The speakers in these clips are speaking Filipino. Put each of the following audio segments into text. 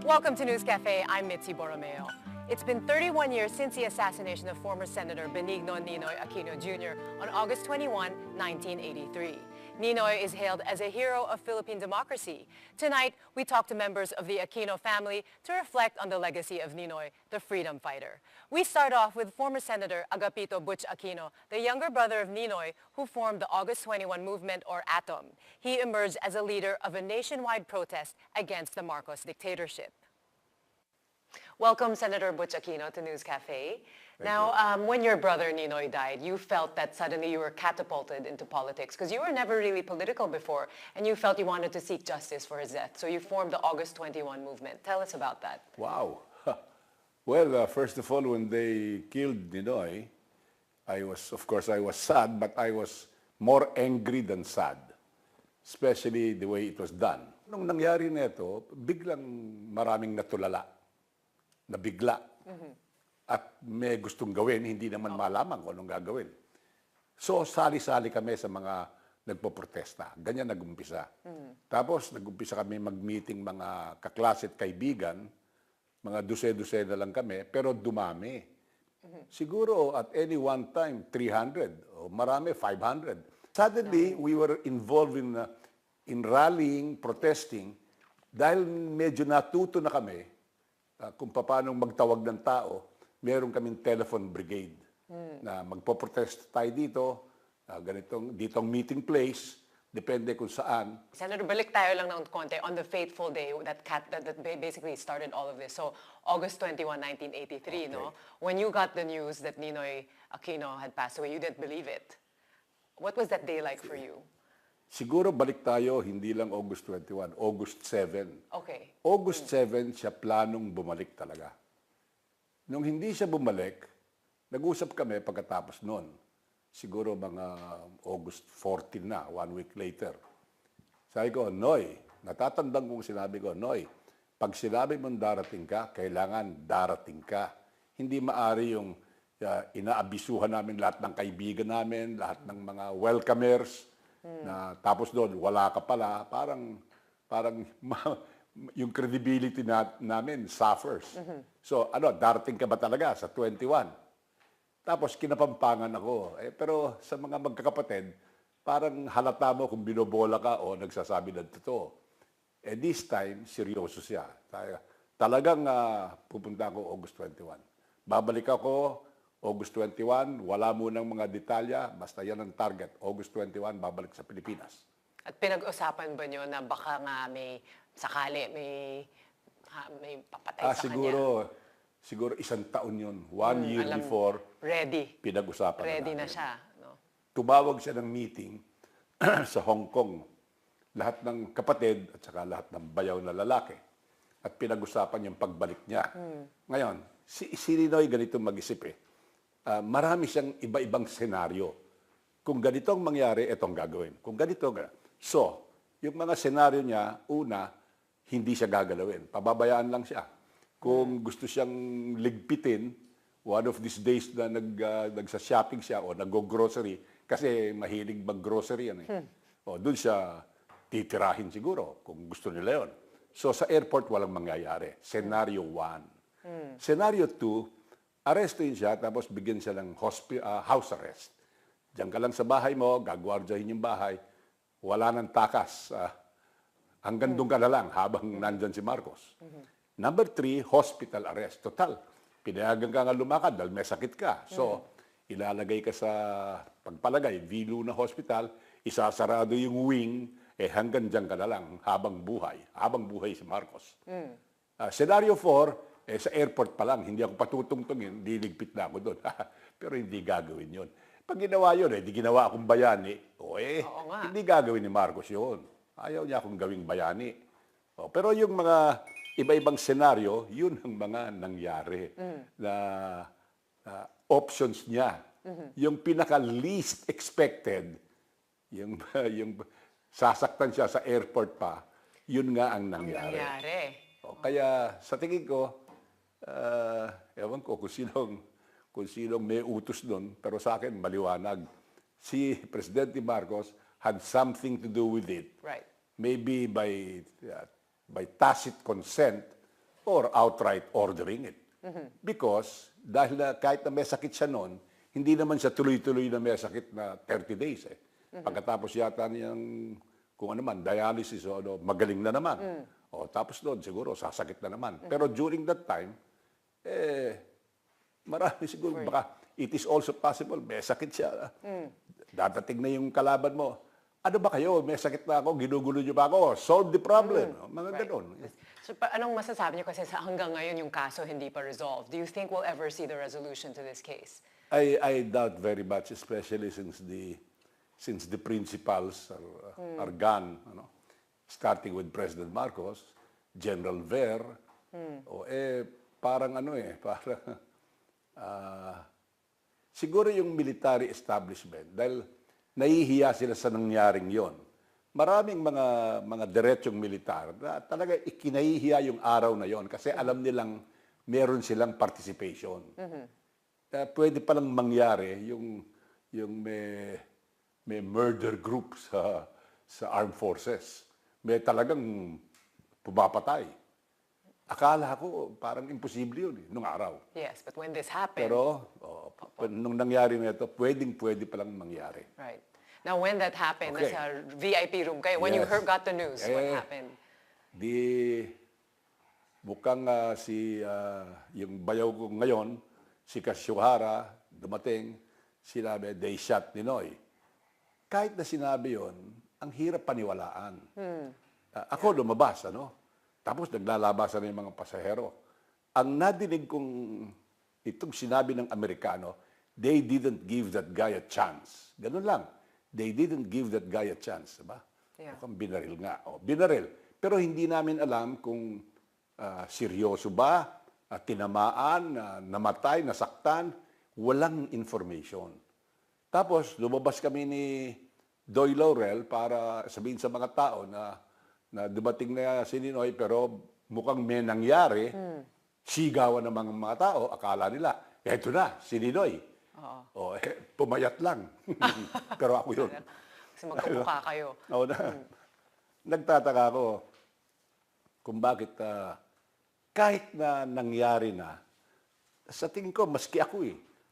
Welcome to News Café. I'm Mitzi Borromeo. It's been 31 years since the assassination of former Senator Benigno Ninoy Aquino Jr. on August 21, 1983. Ninoy is hailed as a hero of Philippine democracy. Tonight, we talk to members of the Aquino family to reflect on the legacy of Ninoy, the freedom fighter. We start off with former Senator Agapito Butch Aquino, the younger brother of Ninoy, who formed the August 21 movement, or ATOM. He emerged as a leader of a nationwide protest against the Marcos dictatorship. Welcome, Senator Butch Aquino, to News Café. When your brother Ninoy died, you felt that suddenly you were catapulted into politics because you were never really political before, and you felt you wanted to seek justice for his death. So you formed the August 21 movement. Tell us about that. Wow. Well, first of all, when they killed Ninoy, of course, I was sad, but I was more angry than sad, especially the way it was done. Nung nangyari nito, biglang maraming natulala, nabigla, at may gustong gawin, hindi naman malaman kung anong gagawin. So, sali-sali kami sa mga nagpoprotesta. Ganyan nag-umpisa. Tapos, nag-umpisa kami mag-meeting mga kaklase at kaibigan, mga duse-duse na lang kami, pero dumami. Siguro, at any one time, 300, o marami, 500. Suddenly, we were involved in rallying, protesting, dahil medyo natuto na kami kung paano magtawag ng tao. Meron kaming telephone brigade na magpo-protest tayo dito, ditong meeting place, depende kung saan. Senator, balik tayo lang ng konti on the fateful day that basically started all of this. So, August 21, 1983, okay. No? When you got the news that Ninoy Aquino had passed away, you didn't believe it. What was that day like for you? Siguro balik tayo, hindi lang August 21, August 7. Okay. August 7, siya planong bumalik talaga. Nung hindi siya bumalik, nag-usap kami pagkatapos noon. Siguro mga August 14 na, 1 week later. Sabi ko, Noy, natatandang kong sinabi ko, Noy, pag sinabi mong darating ka, kailangan darating ka. Hindi maari yung inaabisuhan namin lahat ng kaibigan namin, lahat ng mga welcomers, na tapos doon, wala ka pala, parang yung credibility namin suffers. So, darating ka ba talaga sa 21? Tapos, kinapampangan ako. Pero sa mga magkakapatid, parang halata mo kung binobola ka o nagsasabi ng totoo. This time, seryoso siya. Talagang pupunta ako August 21. Babalik ako August 21, wala munang mga detalya, basta yan ang target. August 21, babalik sa Pilipinas. At pinag-usapan ba nyo na baka nga may papatay sa kanya? Siguro isang taon yun. 1 year before, pinag-usapan Ready na siya. No? Tumawag siya ng meeting sa Hong Kong. Lahat ng kapatid at saka lahat ng bayaw na lalaki. At pinag-usapan yung pagbalik niya. Ngayon, si Ninoy ganito mag-isip marami siyang iba-ibang senaryo. Kung ganito ang mangyari, ito ang gagawin. Kung ganito, so, yung mga senaryo niya, una, hindi siya gagalawin. Pababayaan lang siya. Kung gusto siyang ligpitin, one of these days na nagsa-shopping siya o nag-grocery, kasi mahilig mag-grocery yan O, doon siya titirahin siguro, kung gusto nila yun. So, sa airport, walang mangyayari. Scenario 1. Scenario 2, arrestuin siya, tapos bigyan siya ng house arrest. Diyan ka lang sa bahay mo, gagwardyahin yung bahay, wala nang takas. Hanggang doon ka na lang habang nandyan si Marcos. Number 3, hospital arrest. Total, pinayagan ka nga lumakad dahil may sakit ka. So, ilalagay ka sa pagpalagay, Vilu na hospital, isasarado yung wing, hanggang diyan ka na lang habang buhay si Marcos. Scenario 4, sa airport pa lang, hindi ako patutungtungin, liligpit na ako doon. Pero hindi gagawin yun. Pag ginawa yun, di ginawa akong bayani, hindi gagawin ni Marcos yun. Ayaw niya akong gawing bayani. Pero yung mga iba-ibang senaryo, yun ang mga nangyari na options niya. Yung pinaka-least expected, yung sasaktan siya sa airport pa, yun nga ang nangyari. Kaya sa tingin ko, ewan ko kung sinong may utos doon, pero sa akin maliwanag. Si Presidente Marcos had something to do with it. Right. Maybe by tacit consent or outright ordering it. Because dahil kahit na may sakit siya noon, hindi naman siya tuloy-tuloy na may sakit na 30 days eh. Pagkatapos yata niyang kung ano man, dialysis o ano, magaling na naman. O tapos doon siguro sasakit na naman. Pero during that time, marami siguro baka it is also possible may sakit siya. Dadating na yung kalaban mo. Ano ba kayo? May sakit na ako, ginugulo niyo ba ako? Solve the problem. Mga ganon. So, anong masasabi niyo kasi sa hanggang ngayon yung kaso hindi pa resolved? Do you think we'll ever see the resolution to this case? I doubt very much, especially since the principals are gone. Ano? Starting with President Marcos, General Ver, parang ano parang siguro yung military establishment, dahil nahihiya sila sa nangyaring yon. Maraming mga diretsong militar na talaga ikinahihiya yung araw na yon kasi alam nilang meron silang participation. Pwede palang mangyari yung may murder group sa armed forces. May talagang pumapatay. Akala ko parang imposible yun nung araw. Yes, but when this happened... Pero nung nangyari na ito, pwede palang mangyari. Right. Now, when that happened, nasa VIP room kayo, when you got the news, what happened? Mukhang yung bayaw ko ngayon, si Kasyohara, dumating, sinabi, they shot Ninoy. Kahit na sinabi yon, ang hirap paniwalaan. Ako lumabas, tapos naglalabasan na yung mga pasahero. Ang nadinig kong itong sinabi ng Amerikano, they didn't give that guy a chance. Ganun lang. They didn't give that guy a chance. Diba? Yeah. Mukhang binaril nga. Binaril. Pero hindi namin alam kung seryoso ba, tinamaan, namatay, nasaktan. Walang information. Tapos, lumabas kami ni Doy Laurel para sabihin sa mga tao na dumating na si Ninoy pero mukhang may nangyari, sigawan ng mga tao, akala nila, eto na, si Ninoy. Pumayat lang. Pero ako yun. Kasi magkamukha kayo. Nagtataka ako kung bakit kahit na nangyari na, sa tingin ko, maski ako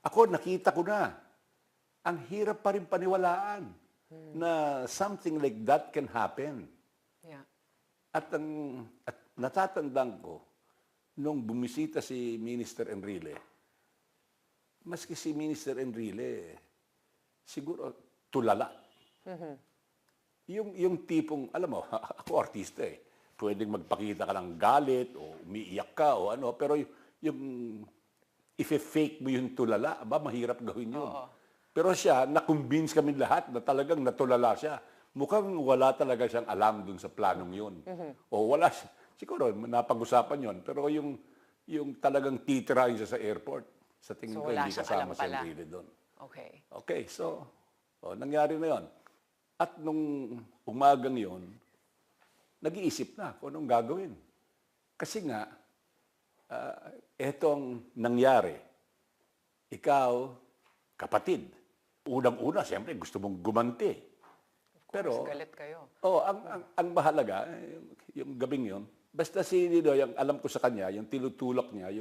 Ako, nakita ko na. Ang hirap pa rin paniwalaan na something like that can happen. Yeah. At natatandaan ko, nung bumisita si Minister Enrile, maski si Minister Enrile, siguro tulala. Yung tipong, alam mo, ako artista Pwedeng magpakita ka ng galit o umiiyak ka o ano, pero yung if-fake mo yung tulala, mahirap gawin yun. Pero siya, na-convince kami lahat na talagang natulala siya. Mukhang wala talaga siyang alam dun sa planong yun. O wala siya. Siguro, napag-usapan yun. Pero yung talagang titirahin siya sa airport, sa tingin ko, hindi kasama si Enrile doon. Okay, so, nangyari na yun. At nung umagang yun, nag-iisip na kung anong gagawin. Kasi nga, etong nangyari, ikaw, kapatid, unang-una, siyempre, gusto mong gumanti. Pero, galit kayo. ang mahalaga, yung gabing yun, basta si Ninoy, ang alam ko sa kanya, yung tinutulak niya,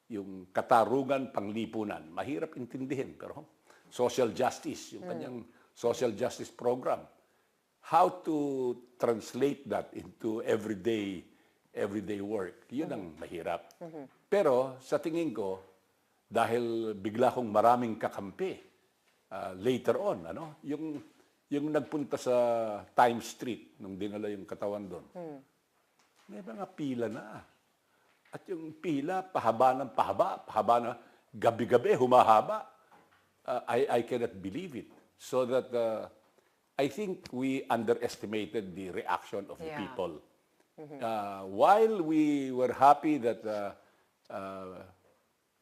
yung katarungan, panglipunan, mahirap intindihin, pero social justice, yung kanyang social justice program. How to translate that into everyday work, yun ang mahirap. Pero sa tingin ko, dahil bigla kong maraming kakampi, later on, yung nagpunta sa Times Street, nung dinala yung katawan doon, may mga pila na. At yung pila, pahaba na, gabi-gabi, humahaba. I cannot believe it. So that, I think we underestimated the reaction of the people. While we were happy that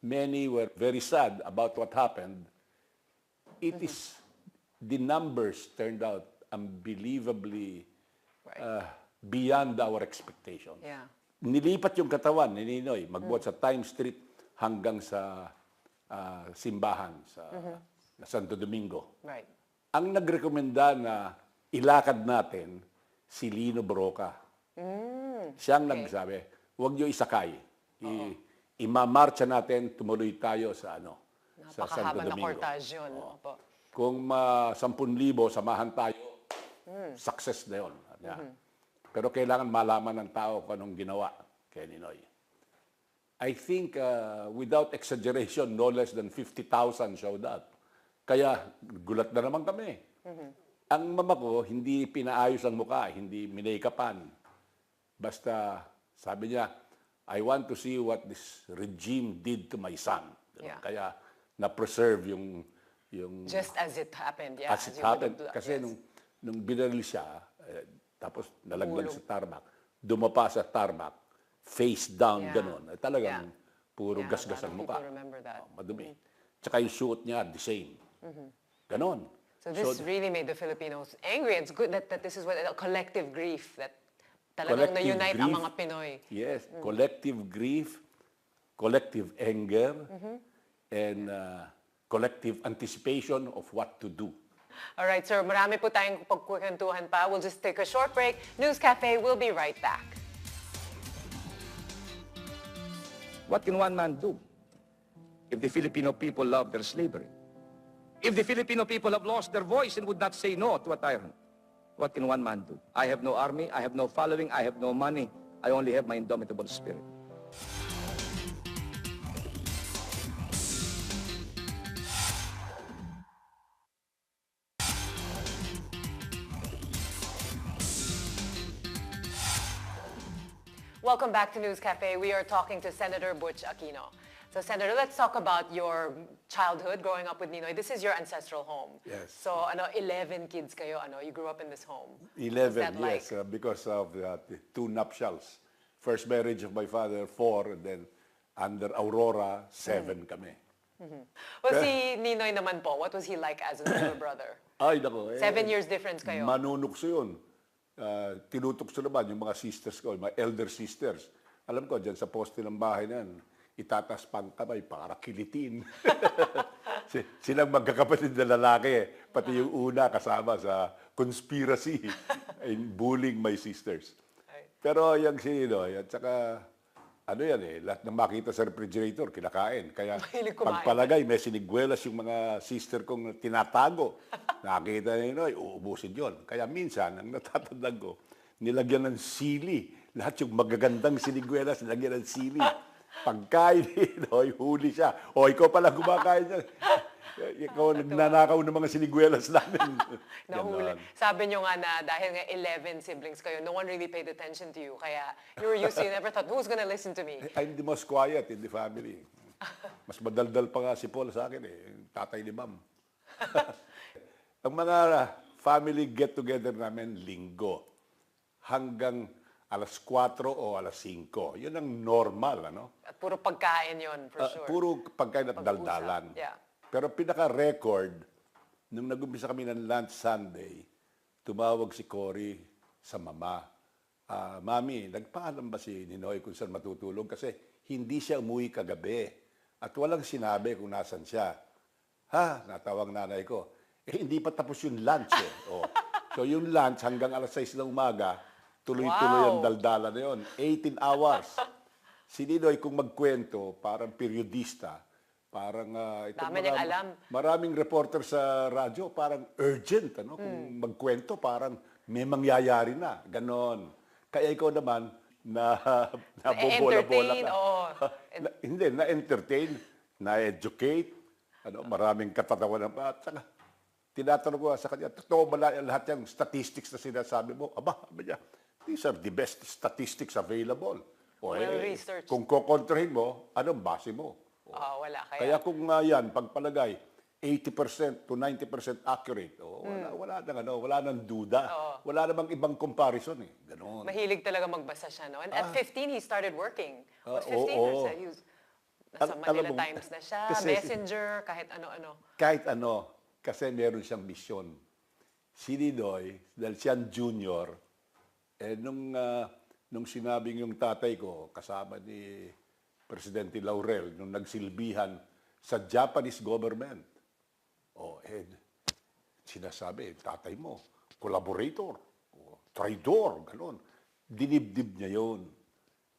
many were very sad about what happened, it is, the numbers turned out unbelievably beyond our expectation. Nilipat yung katawan ni Ninoy, magbuhat sa Times Street hanggang sa simbahan sa Santo Domingo. Right. Ang nagrekomenda na ilakad natin si Lino Broca. Siyang nagsabi, huwag niyo isakay. imamarcha natin, tumuloy tayo sa sa Santo Napakahaba na Domingo. cortage yun. Opo. Kung 10,000, samahan tayo, success na yun. Pero kailangan malaman ng tao kung anong ginawa kay Ninoy. I think, without exaggeration, no less than 50,000 showed up. Kaya gulat na naman kami. Ang mama ko, hindi pinaayos ang mukha, hindi minake-upan. Basta, sabi niya, I want to see what this regime did to my son. Yeah. Kaya na-preserve yung Just as it happened. Yeah, as it you happened. would have- Kasi yes. nung binaril siya, tapos nalaglag sa tarmac, dumapa sa tarmac, face down, Yeah. ganon. Talagang puro Yeah, gasgas a lot ang of mukha. people remember that. Madumi. Tsaka yung suot niya, the same. Ganon. So this really made the Filipinos angry. It's good that this is what a collective grief that talagang Collective na-unite ang grief. mga Pinoy. Yes, collective grief, collective anger, and collective anticipation of what to do. All right, sir. Marami po tayong pagkukwentuhan pa. We'll just take a short break. News Cafe will be right back. What can one man do if the Filipino people love their slavery? If the Filipino people have lost their voice and would not say no to a tyrant, what can one man do? I have no army, I have no following, I have no money. I only have my indomitable spirit. Welcome back to News Cafe. We are talking to Senator Butch Aquino. So, Senator, let's talk about your childhood growing up with Ninoy. This is your ancestral home. Yes. So, 11 kids kayo. You grew up in this home. 11, that like? yes, because of the 2 nuptials. First marriage of my father, 4, and then under Aurora, 7 kami. Well, si Ninoy naman po, what was he like as an older brother? Ay, nako. 7 years difference kayo. Manunukso yun. Tinutukso naman yung mga sisters ko, yung mga elder sisters. Alam ko, dyan sa poste ng bahay na yan, itatas pang kamay para kilitin. Silang magkakapatid na lalaki. Pati yung una kasama sa conspiracy in bullying my sisters. Pero yung Ninoy, at saka, lahat ng makita sa refrigerator, kinakain. Kaya Mahilig kumain. pagpalagay, may siniguelas yung mga sister kong tinatago. Nakita ni Ninoy, uubusin yon. Kaya minsan, ang natatandaan ko, nilagyan ng sili. Lahat yung magagandang siniguelas, nilagyan ng sili. Pagkain ni Ninoy, huli siya. O, ikaw pala kumakain niya. Ikaw nagnanakaw ng mga siniguelas namin. Nahuli. Ganon. Sabi nyo nga na dahil nga 11 siblings kayo, no one really paid attention to you. Kaya you were used to, you never thought, who's gonna listen to me? I'm the most quiet in the family. Mas madaldal pa nga si Paul sa akin yung tatay ni Ma'am. Ang mga family get-together namin, linggo. Hanggang alas 4 o alas 5. Yun ang normal, At puro pagkain yon for sure. Puro pagkain at Pag-usap, daldalan. yeah. Pero pinaka-record, nung nag-umpisa kami ng lunch Sunday, tumawag si Cory sa mama. Mami, nagpaalam ba si Ninoy kung saan matutulog? Kasi hindi siya umuwi kagabi. At walang sinabi kung nasan siya. Ha? Natawag nanay ko. Hindi pa tapos yung lunch eh. Oh. So yung lunch hanggang alas 6 ng umaga, tuloy-tuloy ang daldala na yun. 18 hours. Si Ninoy, kung magkwento, parang periodista, parang Dami niyang alam. Maraming reporter sa radyo, parang urgent, Kung magkwento, parang may mangyayari na. Ganon. Kaya ikaw naman, nabobola-bola entertain, ka. Hindi, na-entertain, na-educate, maraming katatawanan pa. At saka, tinatanong ko sa kanya, totoo ba lahat yung statistics na sinasabi mo? Aba niya, these are the best statistics available. Well-researched. Kung kukontrahin mo, anong base mo? Wala. Kaya kung yan, pagpalagay, 80% to 90% accurate, wala nang duda. Wala namang ibang comparison eh. Ganon. Mahilig talaga magbasa siya, no? And at 15, he started working. What, 15? He was, nasa Manila Times na siya, Messenger, kahit ano-ano. Kahit ano, kasi meron siyang misyon. Si Ninoy, dahil siyang junior, nung sinabing yung tatay ko, kasama ni Presidente Laurel, nung nagsilbihan sa Japanese government. Sinasabi, tatay mo, collaborator, traidor, gano'n. Dinibdib niya yun.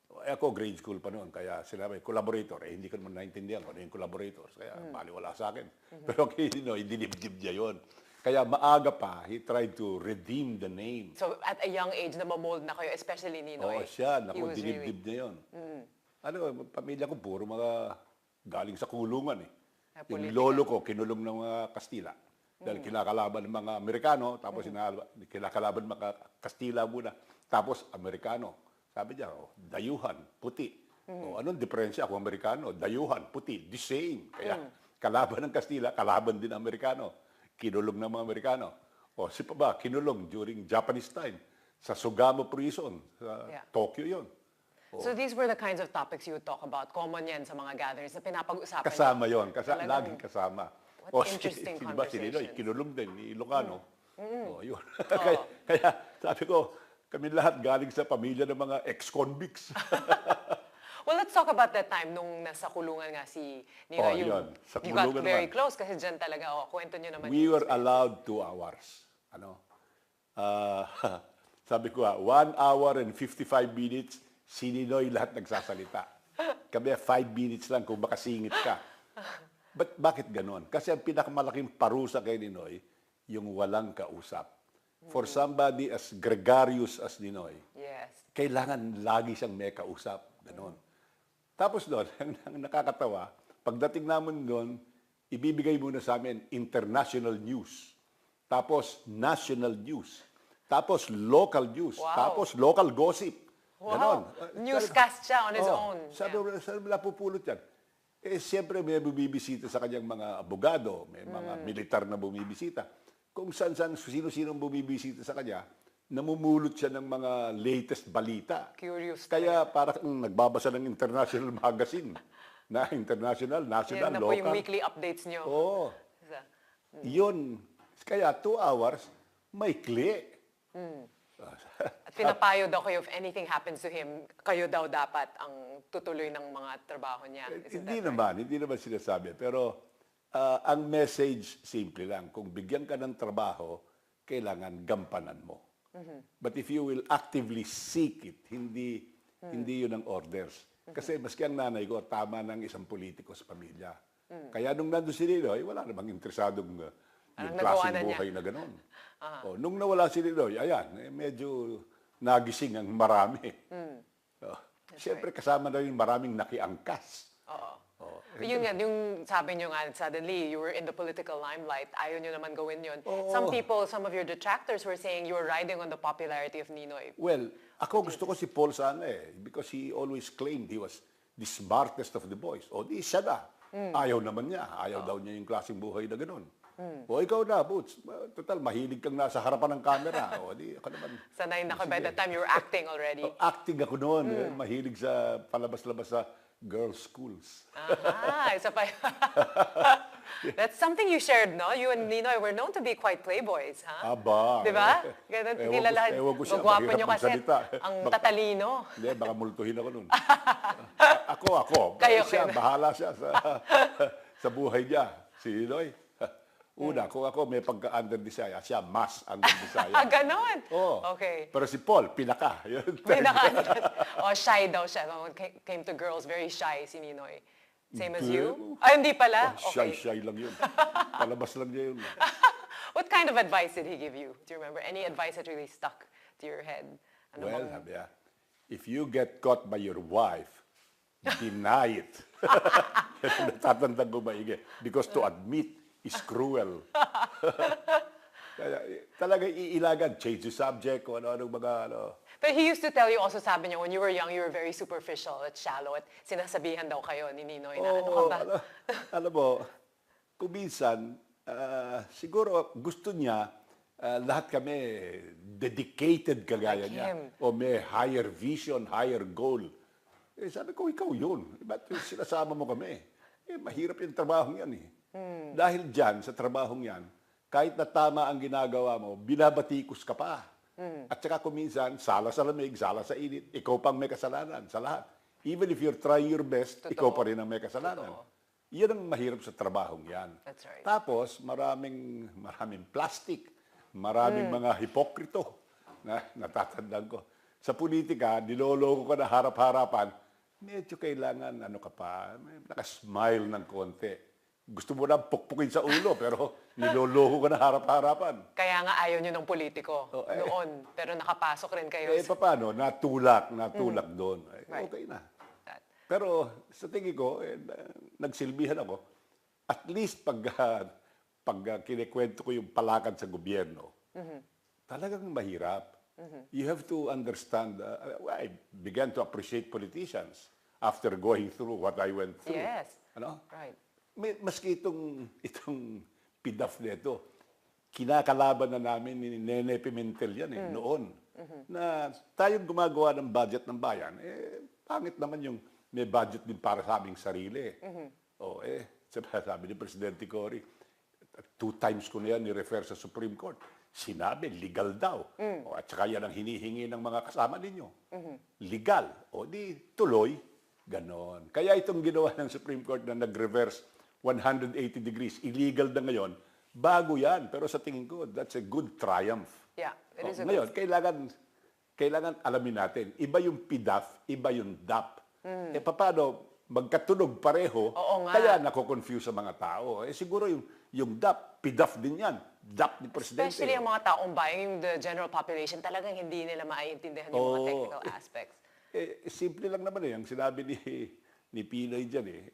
Ako, grade school pa noon, kaya sinabi, collaborator. Hindi ko naman naintindihan kung ano yung collaborators. Kaya baliwala sa akin. Pero kay Ninoy, dinibdib niya yun. Kaya maaga pa, he tried to redeem the name. So at a young age, namomold na kayo, especially Ninoy. Oo, siya. He Naku, was dinibdib niya yun. Pamilya ko, puro mga galing sa kulungan eh. Yung lolo ko, kinulong ng mga Kastila. Dahil kinakalaban ng mga Amerikano, tapos kinakalaban ng mga Kastila muna, tapos Amerikano. Sabi niya, dayuhan, puti. Anong diferensya kung Amerikano? Dayuhan, puti, the same. Kaya kalaban ng Kastila, kalaban din ng Amerikano. Kinulong ng mga Amerikano. Si pa ba, kinulong during Japanese time sa Sugamo Prison, sa Tokyo yon. So these were the kinds of topics you would talk about. Common yan sa mga gatherings na pinapag-usapan. Kasama yon, laging kasama. What interesting conversations. Si Ninoy, kinulong din ni Ilocano. Yun. Kaya sabi ko, kami lahat galing sa pamilya ng mga ex-convicts. Well, let's talk about that time nung nasa kulungan nga si Ninoy. You got very close kasi dyan talaga. Kwento nyo naman. We were allowed 2 hours. Sabi ko 1 hour and 55 minutes, si Ninoy lahat nagsasalita. Kami 5 minutes lang kung makasingit ka. Bakit ganon? Kasi ang pinakamalaking parusa kay Ninoy, yung walang kausap. For somebody as gregarious as Ninoy, kailangan lagi siyang may kausap. Ganon. Tapos doon, ang nakakatawa, pagdating namin doon, ibibigay muna sa amin international news. Tapos national news. Tapos local news. Tapos local gossip. Ganon. Newscast siya on his own. Saan napupulot yan? Siyempre may bumibisita sa kanyang mga abogado, may mga militar na bumibisita. Kung saan-saan, sino-sino bumibisita sa kanya, namumulot siya ng mga latest balita. Curious. Kaya parang nagbabasa ng international magazine. International, national, yan na local. po yung weekly updates nyo. Oo. Yun. Kaya 2 hours, may kli. At pinapayo daw kayo, if anything happens to him, kayo daw dapat ang tutuloy ng mga trabaho niya. Hindi naman sinasabi. Pero ang message, simple lang. Kung bigyan ka ng trabaho, kailangan gampanan mo. But if you will actively seek it, hindi yun ang orders. Kasi maski ang nanay ko, tama ng isang politiko sa pamilya. Kaya nung nandun si Ninoy, wala namang interesadong yung klaseng buhay na gano'n. Nung nawala si Ninoy, ayan, medyo nagising ang marami. Siyempre kasama na yung maraming nakiangkas. Yun nga, yung sabi nyo nga, suddenly, you were in the political limelight. Ayaw nyo naman gawin yun. Some people, some of your detractors were saying you were riding on the popularity of Ninoy. Well, ako gusto ko si Paul sana because he always claimed he was the smartest of the boys. Di siya na. Ayaw naman niya. Ayaw daw niya yung klaseng buhay na gano'n. Ikaw na, Butz. Total, mahilig kang nasa harapan ng camera. Di ako naman. Sanay na by that time, you were acting already. Acting ako noon. Mahilig sa palabas-labas sa girls' schools. Isa pa. That's something you shared, no? You and Ninoy were known to be quite playboys, ha? Aba. Diba? Kilala, ewan ko siya. magwapo nyo kasi. Magsalita. Ang tatalino. Hindi, baka multuhin ako nun. Ako. Kayo. Bahala siya sa buhay niya. Si Ninoy. Una, kung ako may pagka-under Bisaya, siya mas under Bisaya. Ganon? Okay. Pero si Paul, pinaka. Pinaka. Shy daw siya. When it came to girls, very shy si Ninoy. Same as you? Hindi pala? Shy lang yun. Palabas lang niya yun. What kind of advice did he give you? Do you remember? Any advice that really stuck to your head? If you get caught by your wife, deny it. Natatandang ko maigi. Because to admit is cruel. Kaya talaga iilagan, change the subject, kung ano-anong mga But he used to tell you also, sabi niya, when you were young, you were very superficial at shallow at sinasabihan daw kayo ni Ninoy na ano ka ba? Alam mo, kung minsan, siguro gusto niya, lahat kami dedicated kagaya niya. O may higher vision, higher goal. Sabi ko, ikaw yun. Ba't sinasama mo kami? Mahirap yung trabaho yan Dahil dyan, sa trabahong yan, kahit na tama ang ginagawa mo, binabatikos ka pa. At saka kung minsan, sala sa lamig, sala sa init, ikaw pang may kasalanan sa lahat. Even if you're trying your best, ikaw pa rin ang may kasalanan. Yan ang mahirap sa trabahong yan. That's right. Tapos, maraming plastic, maraming mga hipokrito na natatandaan ko. sa politika, niloloko ka na harap-harapan, medyo kailangan, ano ka pa, nakasmile ng konti. Gusto mo na pukpukin sa ulo, pero niloloko ka na harap-harapan. Kaya nga ayaw nyo ng politiko noon. Pero nakapasok rin kayo. Paano? Natulak doon. Right. Okay na. Pero sa tingin ko, nagsilbihan ako. At least pag kinikwento ko yung palakad sa gobyerno, talagang mahirap. You have to understand, I began to appreciate politicians after going through what I went through. Yes. Ano? Right. Maski itong PIDAF nito, kinakalaban na namin ni Nene Pimentel yan noon. Na tayong gumagawa ng budget ng bayan, pangit naman yung may budget din para sa aming sarili. Sabi ni Presidente Cory, 2 times ko na yan ni-refer sa Supreme Court. Sinabi, legal daw. At saka yan ang hinihingi ng mga kasama ninyo. Legal. O di tuloy, ganon. Kaya itong ginawa ng Supreme Court na nag-reverse 180 degrees, illegal na ngayon, bago yan. Pero sa tingin ko, that's a good triumph. Yeah, it is a ngayon, kailangan alamin natin, iba yung PIDAF, iba yung DAP. Paano, magkatunog pareho, kaya nako-confuse sa mga tao. Siguro yung DAP, PIDAF din yan. DAP ni Presidente. Especially yung mga taong bayan, yung the general population, talagang hindi nila maiintindihan yung mga technical aspects. Simple lang naman ang sinabi ni Pinoy dyan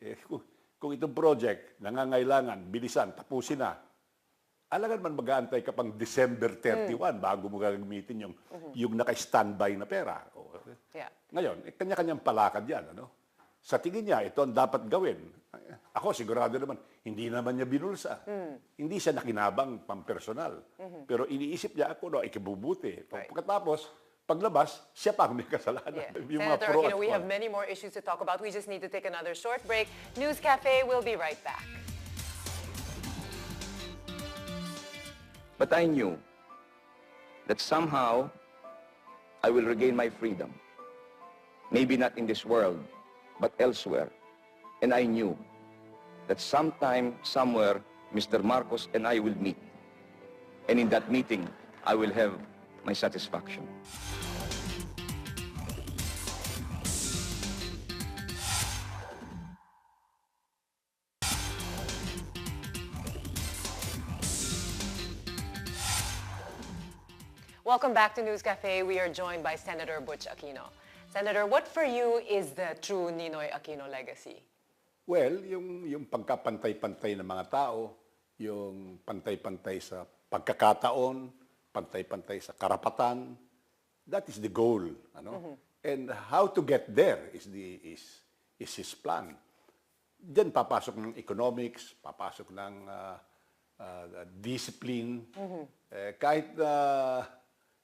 kung itong project, nangangailangan, bilisan, tapusin na, alangan man mag-aantay ka pang December 31 bago mo gagamitin yung naka-standby na pera. Ngayon, kanya-kanyang palakad yan. Sa tingin niya, ito ang dapat gawin. Ako, sigurado naman, hindi naman niya binulsa. Hindi siya nakinabang pampersonal. Pero iniisip niya ako, ikibubuti. Pagkatapos, paglabas, siya pa ang may kasalanan. Senator Aquino, we have many more issues to talk about. We just need to take another short break. News Cafe will be right back. But I knew that somehow I will regain my freedom. Maybe not in this world, but elsewhere. And I knew that sometime, somewhere, Mr. Marcos and I will meet. And in that meeting, I will have my satisfaction. Welcome back to News Cafe. We are joined by Senator Butch Aquino. Senator, what for you is the true Ninoy Aquino legacy? Well, yung pagkapantay-pantay ng mga tao, yung pantay-pantay sa pagkakataon, pantay-pantay sa karapatan, that is the goal. And how to get there is his plan. Diyan papasok ng economics, papasok ng discipline. Kahit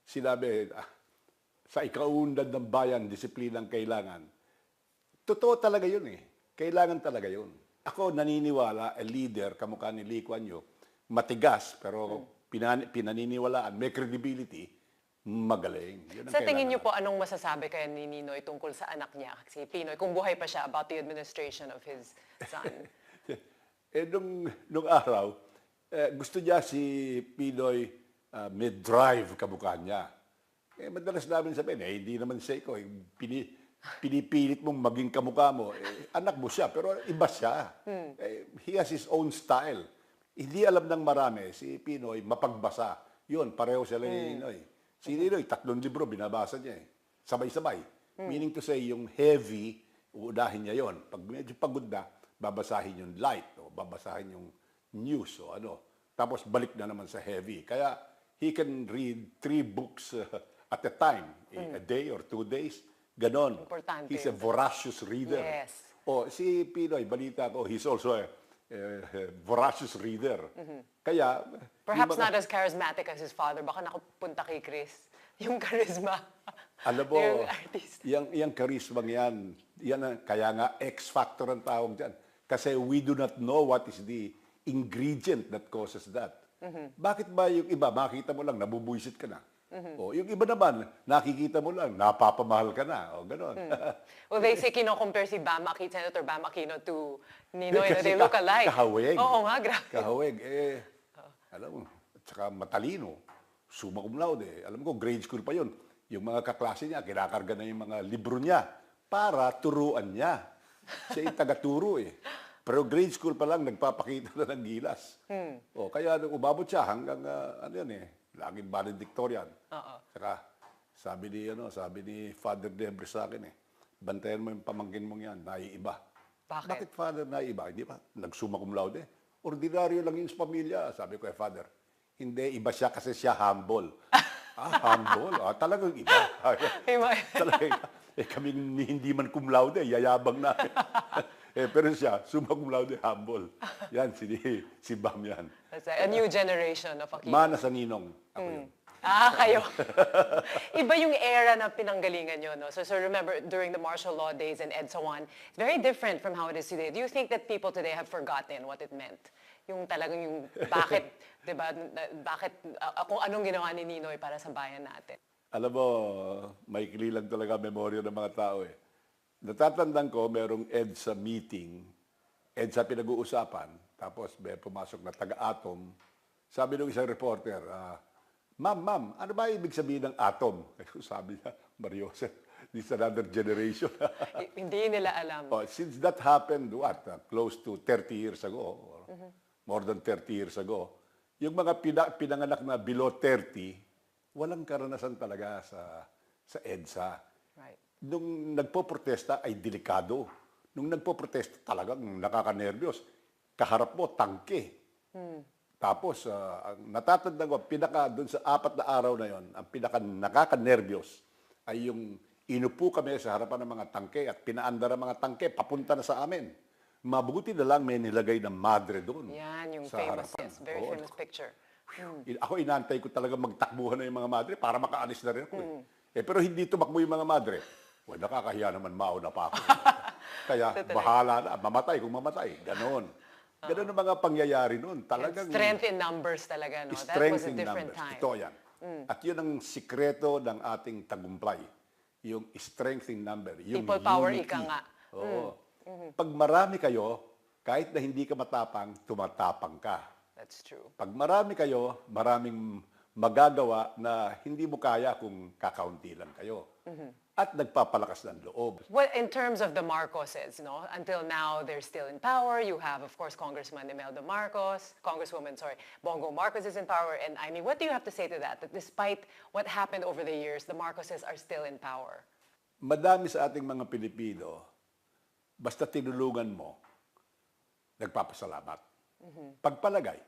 sinabi, sa ikaunlad ng bayan, disiplina ang kailangan. Totoo talaga yun Kailangan talaga yun. Ako naniniwala, a leader, kamukha ni Lee Kuan Yew, matigas, pero pinaniniwalaan, may credibility, magaling. Yun ang sa tingin niyo natin. po, anong masasabi kaya ni Ninoy tungkol sa anak niya, si Pinoy, kung buhay pa siya, about the administration of his son? Nung araw, gusto niya si Pinoy may drive kamukha niya. Madalas namin sabihin, hindi naman siya ikaw. Pinipilit mong maging kamukha mo. Anak mo siya, pero iba siya. He has his own style. Hindi alam ng marami, si Pinoy, mapagbasa. Yun, pareho sila ni Ninoy. Si Ninoy, 3 libro, binabasa niya Sabay-sabay. Meaning to say, yung heavy, uunahin niya yon. Pag medyo pagod na, babasahin yung light, o babasahin yung news, o ano. Tapos balik na naman sa heavy. Kaya, he can read 3 books at a time, a day or 2 days. Ganon. Importante. He's a voracious reader. Yes. Si Pinoy, balita ko, he's also a voracious reader. Kaya... Perhaps not as charismatic as his father. Baka nakupunta kay Chris. Yung charisma. Alam mo, yung artist. yung charisma yan, kaya nga X-factor ang tawag dyan. Kasi we do not know what is the ingredient that causes that. Bakit ba yung iba, makita mo lang, nabubuisit ka na? Yung iba naman, nakikita mo lang, napapamahal ka na. Ganon. Well, they say kino-compare si Senator Bam Aquino to Ninoy na they look alike. Kahawig. Oo nga, grabe. Kahawig. Alam mo, at saka matalino. Summa cum laude. Alam ko, grade school pa yun. Yung mga kaklase niya, kinakarga na yung mga libro niya para turuan niya. Siya yung taga-turo eh. Pero grade school pa lang, nagpapakita na ng gilas. O, kaya umabot siya hanggang, ano yan eh, laging valedictorian. Saka, sabi ni Father Debre sa akin eh, bantayan mo yung pamangkin mong yan, naiiba. Bakit Father naiiba? Hindi ba? Nagsumma cum laude. Ordinaryo lang yun sa pamilya. Sabi ko Father, hindi, iba siya kasi siya humble. Humble? Talagang iba. Talagang, kami hindi man cum laude, yayabang namin. Pero siya, summa cum laude, humble. Yan, si Bam yan. That's a new generation of Aquino. Mana sa ninong. Ako yun. Kayo. Iba yung era na pinanggalingan nyo, no? So remember, during the martial law days and EDSA 1, it's very different from how it is today. Do you think that people today have forgotten what it meant? Yung talagang yung bakit, di ba, kung anong ginawa ni Ninoy para sa bayan natin? Alam mo, maikli lang talaga memorya ng mga tao eh. Natatandaan ko, merong EDSA meeting, EDSA pinag-uusapan, tapos may pumasok na taga-atom. Sabi ng isang reporter, Ma'am, ano ba ibig sabihin ng atom? Sabi niya, Mariosep, this is another generation. Hindi nila alam. Since that happened, close to 30 years ago, or more than 30 years ago, yung mga pinanganak na below 30, walang karanasan talaga sa EDSA. Right. Nung nagpo-protesta ay delikado. Nung nagpo-protesta talagang nakaka-nervyos. Kaharap mo, tangke. Tapos, natatandaan ko, doon sa 4 na araw na yon, ang pinaka nakaka-nervyos ay yung inupo kami sa harapan ng mga tangke at pinaandar ang mga tangke, papunta na sa amin. Mabuti na lang may nilagay na madre doon. Yan, yung sa famous, harapan. yes, very famous picture. Ako inantay ko talaga magtakbuhan na yung mga madre para makaalis na rin ako. Pero hindi tumakbo yung mga madre. Well, nakakahiya naman, mauna pa ako. Kaya bahala na, mamatay kung mamatay. Ganon. Ganun ang mga pangyayari noon. Talagang strength in numbers talaga, no? That was a different time. Ito yan. At yun ang sikreto ng ating tagumpay. Yung strength in number. Yung people power, unity. ika nga. Oo. Pag marami kayo, kahit na hindi ka matapang, tumatapang ka. That's true. Pag marami kayo, maraming magagawa na hindi mo kaya kung kakaunti lang kayo. At nagpapalakas ng loob. Well, in terms of the Marcoses, no? Until now, they're still in power. You have, of course, Congressman Imelda Marcos, Bongo Marcos is in power. And I mean, what do you have to say to that? That despite what happened over the years, the Marcoses are still in power. Madami sa ating mga Pilipino, basta tinulungan mo, nagpapasalamat. Pagpalagay,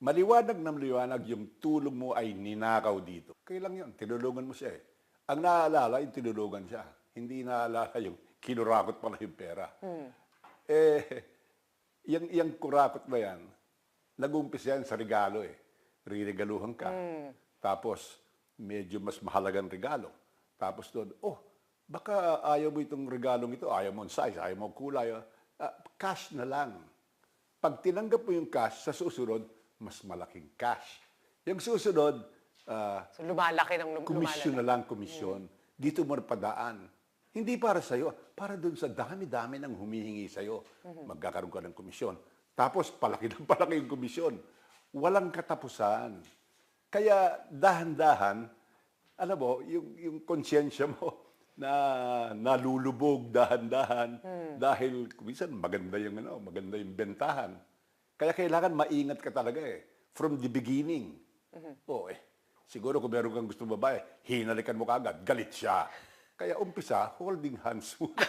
maliwanag na maliwanag yung tulong mo ay ninakaw dito. Kailang yun, tinulungan mo siya eh. Ang naaalala, yung tinulungan siya. Hindi naaalala yung kinurakot pala yung pera. Yung kurakot na yan, nag-umpisa yan sa regalo eh. Riregaluhan ka. Tapos, medyo mas mahalagang regalo. Tapos doon, baka ayaw mo itong regalong ito, ayaw mo ang size, ayaw mo ang kulay. Cash na lang. Pag tinanggap mo yung cash, sa susunod, mas malaking cash. Yung susunod, so lumalaki ng komisyon na lang, komisyon. Dito mo padaan. Hindi para sa'yo, para doon sa dami-dami ng humihingi sa'yo. Magkakaroon ka ng komisyon. Tapos palaki ng palaki yung komisyon. Walang katapusan. Kaya dahan-dahan, alam mo, yung konsyensya mo na nalulubog dahan-dahan dahil minsan maganda yung bentahan. Kaya kailangan maingat ka talaga eh. From the beginning. Siguro kung meron kang gusto babae, hinalikan mo kaagad, galit siya. Kaya umpisa, holding hands muna.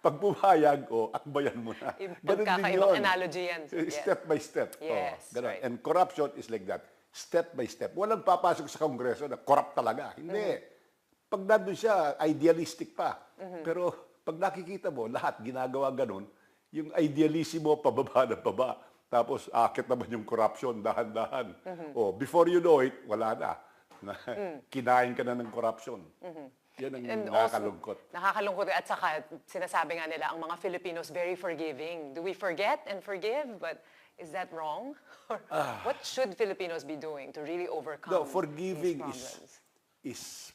Pag pumayag, akbayan mo na. Ganun din yun. Analogy yan. Step by step. Yes, right. And corruption is like that. Step by step. Walang papasok sa Kongreso na corrupt talaga. Hindi. Pag nandun siya, idealistic pa. Pero pag nakikita mo, lahat ginagawa ganun, yung idealismo pababa na paba. Tapos, akit naman yung corruption, dahan-dahan. Before you know it, wala na. Kinain ka na ng corruption. Yan ang nakakalungkot. Nakakalungkot. At saka, sinasabi nga nila, ang mga Filipinos very forgiving. Do we forget and forgive? But is that wrong? What should Filipinos be doing to really overcome forgiving these problems?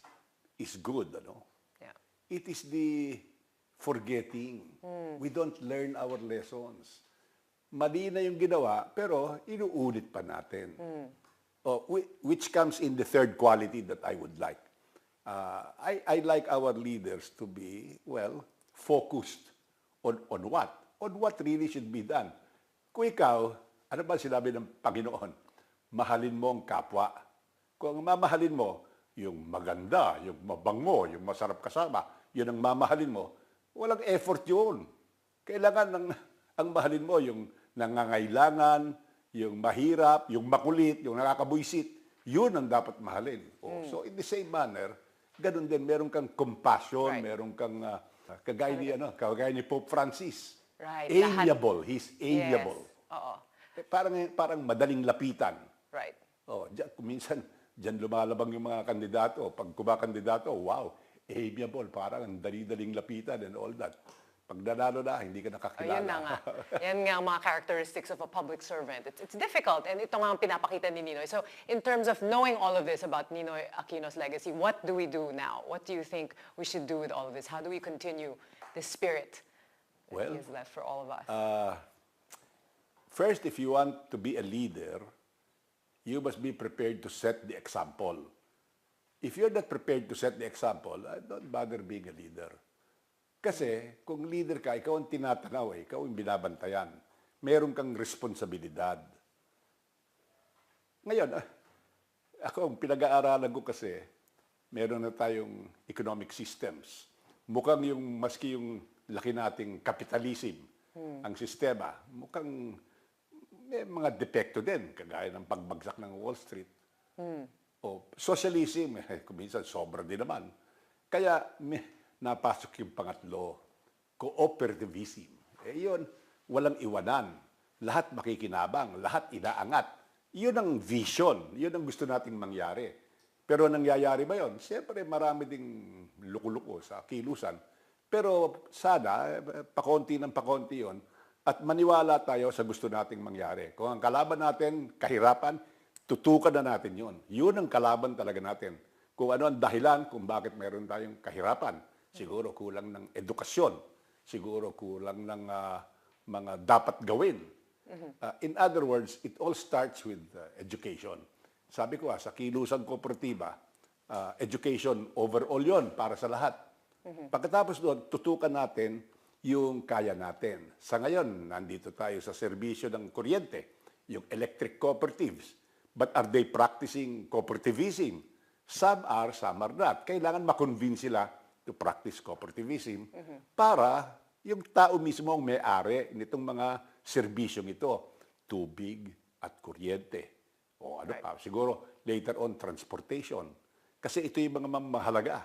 is good, ano? Yeah. It is the forgetting. We don't learn our lessons. Mali na yung ginawa, pero inuulit pa natin. Which comes in the third quality that I would like. I like our leaders to be, well, focused on what? On what really should be done. Kung ikaw, ano ba sinabi ng Panginoon? Mahalin mo ang kapwa. Kung mamahalin mo, yung maganda, yung mabango, yung masarap kasama, yun ang mamahalin mo, walang effort yun. Kailangan ang mahalin mo yung nangangailangan, yung mahirap, yung makulit, yung nakakabuisit, yun ang dapat mahalin. So in the same manner, ganun din, meron kang compassion, meron kang kagaya ni Pope Francis. Right. Amiable. He's amiable. Yes. Oo. Parang madaling lapitan. Right. Minsan, diyan lumalabang yung mga kandidato. Pag kumakandidato, wow, amiable. Parang ang dali-daling lapitan and all that. Pag nanalo na, hindi ka nakakilala. Ayun na nga. Yan nga ang mga characteristics of a public servant. It's difficult, and ito nga ang pinapakita ni Ninoy. So, in terms of knowing all of this about Ninoy Aquino's legacy, what do we do now? What do you think we should do with all of this? How do we continue this spirit that he has left for all of us? First, if you want to be a leader, you must be prepared to set the example. If you're not prepared to set the example, don't bother being a leader. Kasi kung leader ka, ikaw ang tinatanaw, ikaw ang binabantayan. Meron kang responsibilidad. Ngayon, ako ang pinag-aaralan ko kasi, meron na tayong economic systems. Mukhang maski yung laki nating capitalism, ang sistema, mukhang may mga depekto din, kagaya ng pagbagsak ng Wall Street. O socialism, minsan sobra din naman. Kaya napasok yung pangatlo, cooperativism. Yun, walang iwanan. Lahat makikinabang, lahat inaangat. Yun ang vision, yun ang gusto nating mangyari. Pero nangyayari ba yun? Siyempre, marami ding luko-luko sa kilusan. Pero sana, pakonti ng pakonti yun, at maniwala tayo sa gusto nating mangyari. Kung ang kalaban natin, kahirapan, tutukan na natin yun. Yun ang kalaban talaga natin. Kung ano ang dahilan kung bakit meron tayong kahirapan. Siguro kulang ng edukasyon. Siguro kulang ng mga dapat gawin. In other words, it all starts with education. Sabi ko sa kilusang kooperatiba, education overall yon para sa lahat. Pagkatapos doon, tutukan natin yung kaya natin. Sa ngayon, nandito tayo sa serbisyo ng kuryente, yung electric cooperatives. But are they practicing cooperativism? Some are not. Kailangan makonvince sila to practice cooperativism para yung tao mismo ang may-ari nitong mga serbisyong ito, tubig at kuryente. O ano pa, siguro later on transportation. Kasi ito yung mga mahalaga.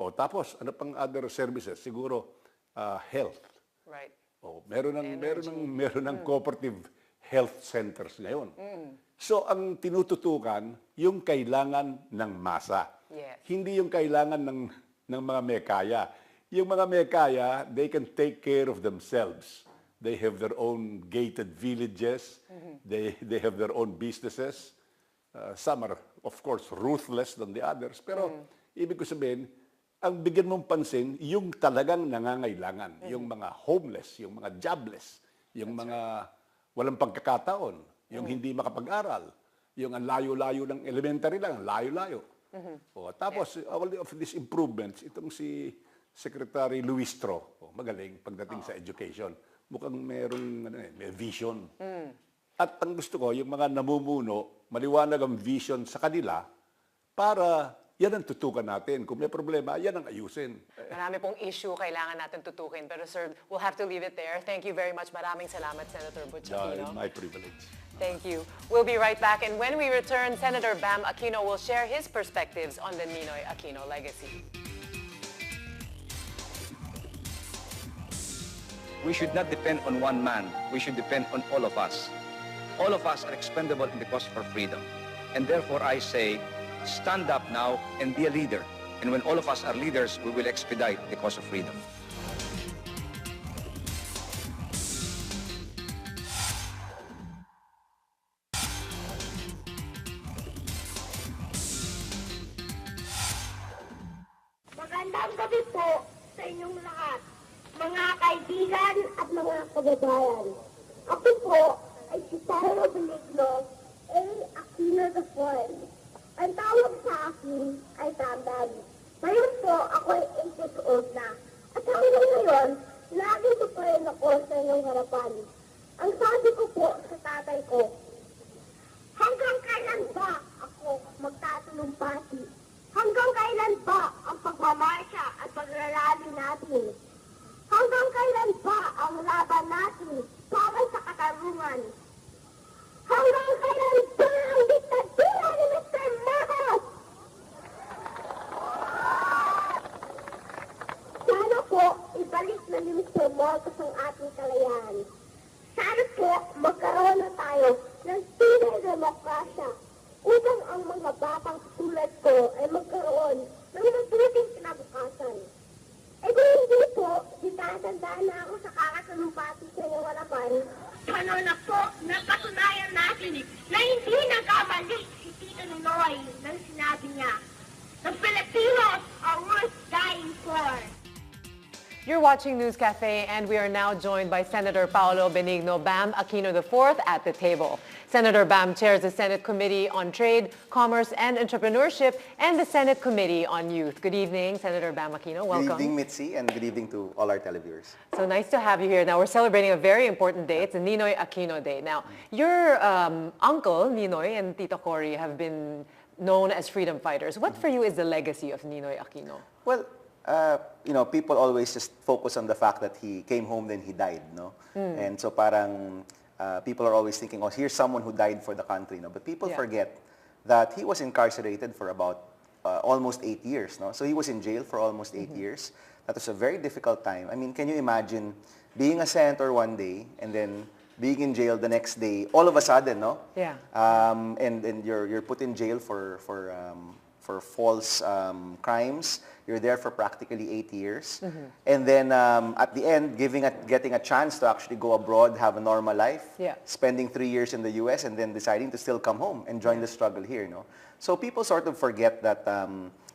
O tapos, ano pang other services? Siguro health. Right. O meron ng cooperative health centers ngayon. So ang tinututukan yung kailangan ng masa. Yes. Hindi yung kailangan ng mga mekaya. Yung mga mekaya, they can take care of themselves. They have their own gated villages. They have their own businesses. Some are, of course, ruthless than the others. Pero ibig ko sabihin, ang bigyan mong pansin, yung talagang nangangailangan. Yung mga homeless, yung mga jobless, yung mga walang pagkakataon, yung hindi makapag-aral, yung ang layo-layo ng elementary lang, layo-layo. Tapos, all of these improvements, itong si Secretary Luistro, magaling pagdating sa education. Mukhang may vision. At ang gusto ko, yung mga namumuno, maliwanag ang vision sa kanila para yan ang tutukan natin. Kung may problema, yan ang ayusin. Marami pong issue kailangan natin tutukin. Pero sir, we'll have to leave it there. Thank you very much. Maraming salamat, Senator Butz Aquino. My privilege. Thank you. We'll be right back. And when we return, Senator Bam Aquino will share his perspectives on the Ninoy Aquino legacy. We should not depend on one man. We should depend on all of us. All of us are expendable in the cause for freedom. And therefore I say, stand up now and be a leader. And when all of us are leaders, we will expedite the cause of freedom. Magandang gabi po sa inyong lahat, mga kaibigan at mga kababayan. Ako po ay si Saño Benigno Aquino IV. Ang tawag sa akin ay Tambay. po, ako ay 8 years old na. At hanggang ngayon, lagi ko pa rin ako sa inyong harapan. Ang sabi ko po sa tatay ko, hanggang kailan ba ako magtatalumpati? Hanggang kailan ba ang pagmamarsya at pagrarally natin? Hanggang kailan ba ang laban natin para sa katarungan? Hanggang kailan ba ang diktadura ni Mr. Marcos? Sana po, ibalik na ni Mr. Marcos ang ating kalayaan. Sana po, magkaroon na tayo ng tunay na demokrasya upang ang mga batang tulad ko ay magkaroon ng mabuting kinabukasan. Eh kung hindi po, di tatandaan na ako sa kakatalumpati sa inyong harapan. Ano na po, napatunayan natin na hindi nagkamali si Tito Ninoy nang sinabi niya, the Filipinos are worth dying for. You're watching News Café, and we are now joined by Senator Paolo Benigno Bam Aquino IV at the table. Senator Bam chairs the Senate Committee on Trade, Commerce, and Entrepreneurship and the Senate Committee on Youth. Good evening, Senator Bam Aquino. Welcome. Good evening, Mitzi, and good evening to all our televiewers. So nice to have you here. Now, we're celebrating a very important day. It's the Ninoy Aquino Day. Now, your uncle, Ninoy, and Tito Cory have been known as freedom fighters. What for you is the legacy of Ninoy Aquino? Well, people always just focus on the fact that he came home, then he died, no? And so parang people are always thinking, oh, here's someone who died for the country, no? But people forget that he was incarcerated for about almost 8 years, no? So he was in jail for almost 8 years. That was a very difficult time. I mean, can you imagine being a senator one day and then being in jail the next day, all of a sudden, no? Yeah. And you're put in jail for false crimes. You're there for practically 8 years. And then at the end, getting a chance to actually go abroad, have a normal life, spending 3 years in the US, and then deciding to still come home and join the struggle here. No? So people sort of forget that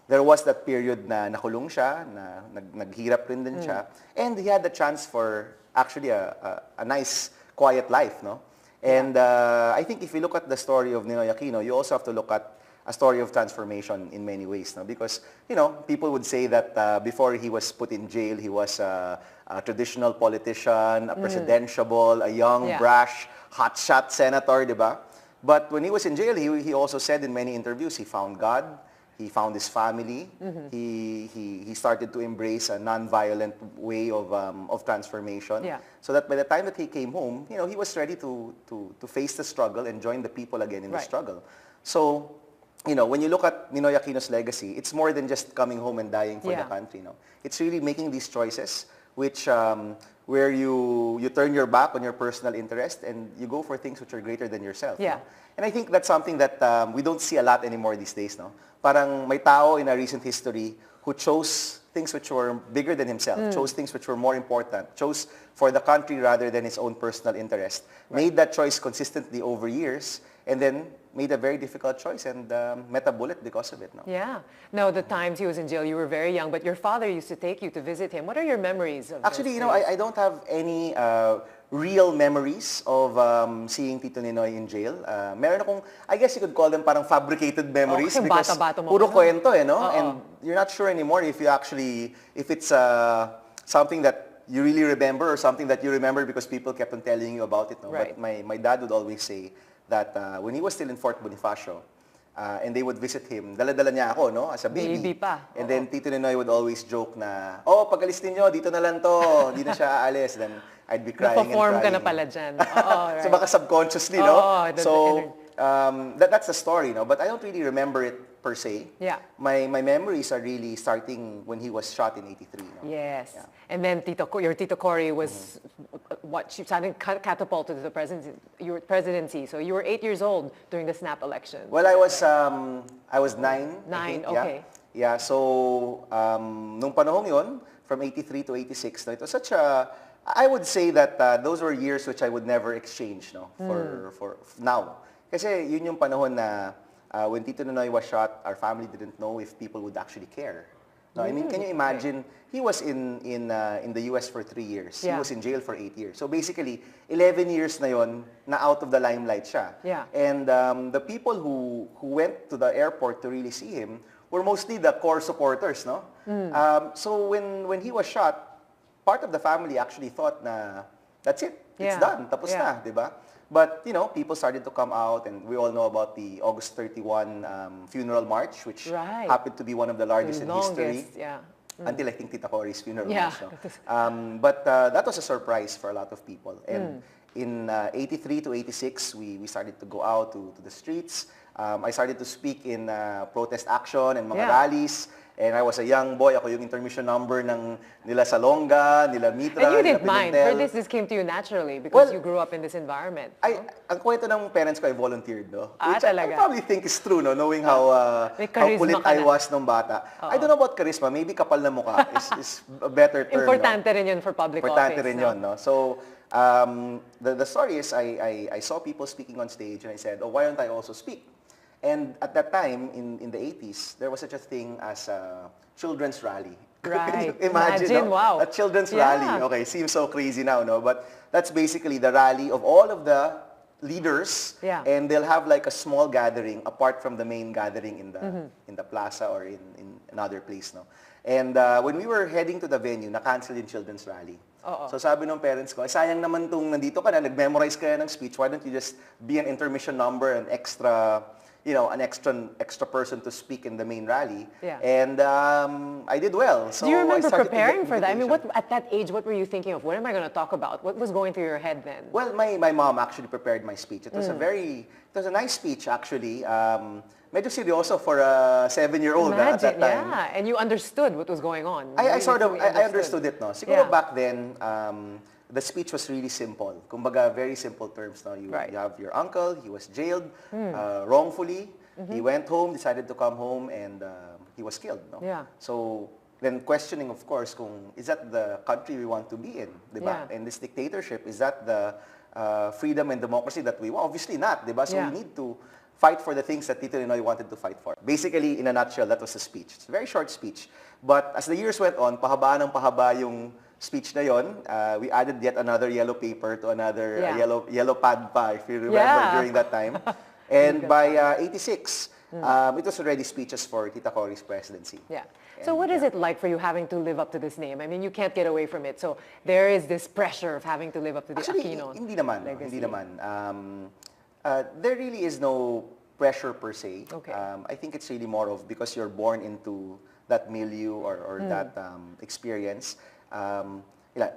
there was that period na nakulong siya, na naghirap rin din siya, and he had the chance for actually a nice, quiet life. No? And I think if you look at the story of Ninoy Aquino, you also have to look at a story of transformation in many ways, no? Because, people would say that before he was put in jail, he was a traditional politician, a presidentiable, a young, brash, hotshot senator, di ba? But when he was in jail, he also said in many interviews, he found God, he found his family, he started to embrace a non-violent way of transformation. So that by the time that he came home, he was ready to face the struggle and join the people again in the struggle. So, when you look at Ninoy Aquino's legacy, it's more than just coming home and dying for the country. No? It's really making these choices which where you turn your back on your personal interest and you go for things which are greater than yourself. No? And I think that's something that we don't see a lot anymore these days. No? Parang may tao in a recent history who chose things which were bigger than himself, chose things which were more important, chose for the country rather than his own personal interest, made that choice consistently over years, and then made a very difficult choice and met a bullet because of it. No? Yeah. Now, the times he was in jail, you were very young, but your father used to take you to visit him. What are your memories of Actually, I don't have any real memories of seeing Tito Ninoy in jail. Meron akong, I guess you could call them parang fabricated memories because bata-bata mo puro kwento, no? And you're not sure anymore if it's something that you really remember or something that you remember because people kept on telling you about it. No? Right. But my dad would always say that when he was still in Fort Bonifacio, and they would visit him, dala-dala niya ako, no? As a baby. Baby pa. And then Tito Ninoy would always joke na, pag-alis ninyo, dito na lang to, hindi na siya aalis. Then I'd be crying and crying. Perform ka na pala dyan. Right. So baka subconsciously, no? So that's the story, no? But I don't really remember it per se. Yeah. My memories are really starting when he was shot in 83. No? Yes. Yeah. And then your Tito Cory was she catapulted to the presidency. So you were 8 years old during the snap election. Well, I was 9. 9, okay. Yeah. So nung panahon yon, from 83 to 86, no, it was such a, I would say that those were years which I would never exchange, no, for now. Kasi yun yung panahon na when Tito Ninoy was shot, our family didn't know if people would actually care. No, I mean, can you imagine? He was in the US for 3 years. Yeah. He was in jail for 8 years. So basically, 11 years na yon na out of the limelight siya. Yeah. And the people who went to the airport to really see him were mostly the core supporters, no? So when he was shot, part of the family actually thought na that's it, it's done, tapos na, di ba? But, you know, people started to come out, and we all know about the August 31 funeral march, which happened to be one of the largest in history. Until I think Tita Cory's funeral march. No? But that was a surprise for a lot of people. And in 83 to 86, we started to go out to the streets. I started to speak in protest action and mga rallies. And I was a young boy. Ako yung intermission number ng nila Salonga, nila Mitra, and you didn't nila mind. Pimentel. For this came to you naturally because you grew up in this environment. Ang kwento ng parents ko, I volunteered, no? Which talaga? I probably think is true, no? Knowing how kulit I was nung bata. I don't know about charisma. Maybe kapal na mukha is a better term. Importante rin yun for public Importante office. Rin yun, no? So, the story is I saw people speaking on stage and I said, oh, why don't I also speak? And at that time, in the 80s, there was such a thing as a children's rally. Right. Imagine, no? Wow. A children's rally. Okay, seems so crazy now, no? But that's basically the rally of all of the leaders, and they'll have like a small gathering apart from the main gathering in the plaza or in another place, no? And when we were heading to the venue, na-cancel yung children's rally. So sabi ng parents ko, sayang naman tung nandito ka na, nag-memorize ka ng speech, why don't you just be an intermission number, an extra person to speak in the main rally. And I did well. So do you remember preparing for that? I mean, at that age, what were you thinking of? What am I going to talk about? What was going through your head then? Well, my mom actually prepared my speech. It was a nice speech actually. Medyo seryoso for a 7-year-old at that time. Yeah, and you understood what was going on. I understood it, no? Siguro back then, the speech was really simple. Kumbaga, very simple terms. No? You have your uncle, he was jailed wrongfully. He went home, decided to come home, and he was killed. No? So then questioning, of course, is that the country we want to be in? Diba? And this dictatorship, is that the freedom and democracy that we want? Obviously not. Diba? So we need to fight for the things that Tito Ninoy wanted to fight for. Basically, in a nutshell, that was the speech. It's a very short speech. But as the years went on, pahaba ng pahaba yung speech na yon. We added yet another yellow paper to another yellow pad pa, if you remember, during that time. And by 86, it was already speeches for Tita Cory's presidency. So what is it like for you having to live up to this name? I mean, you can't get away from it. So there is this pressure of having to live up to the Aquino hindi naman. There really is no pressure per se. I think it's really more of because you're born into that milieu or that experience.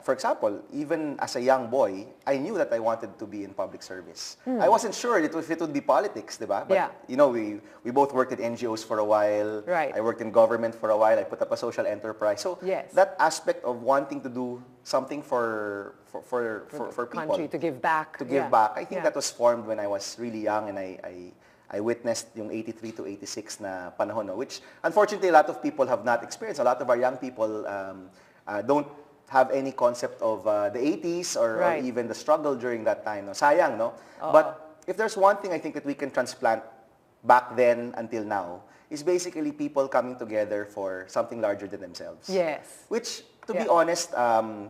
For example, even as a young boy, I knew that I wanted to be in public service. I wasn't sure if it would be politics, diba? But you know, we both worked at NGOs for a while. I worked in government for a while. I put up a social enterprise. So that aspect of wanting to do something for people, country, to give back. I think that was formed when I was really young, and I witnessed yung 83 to 86 na panahon, no? Which unfortunately a lot of people have not experienced. A lot of our young people don't have any concept of the 80s or even the struggle during that time. No? Sayang, no? But if there's one thing I think that we can transplant back then until now, is basically people coming together for something larger than themselves. Which, to be honest,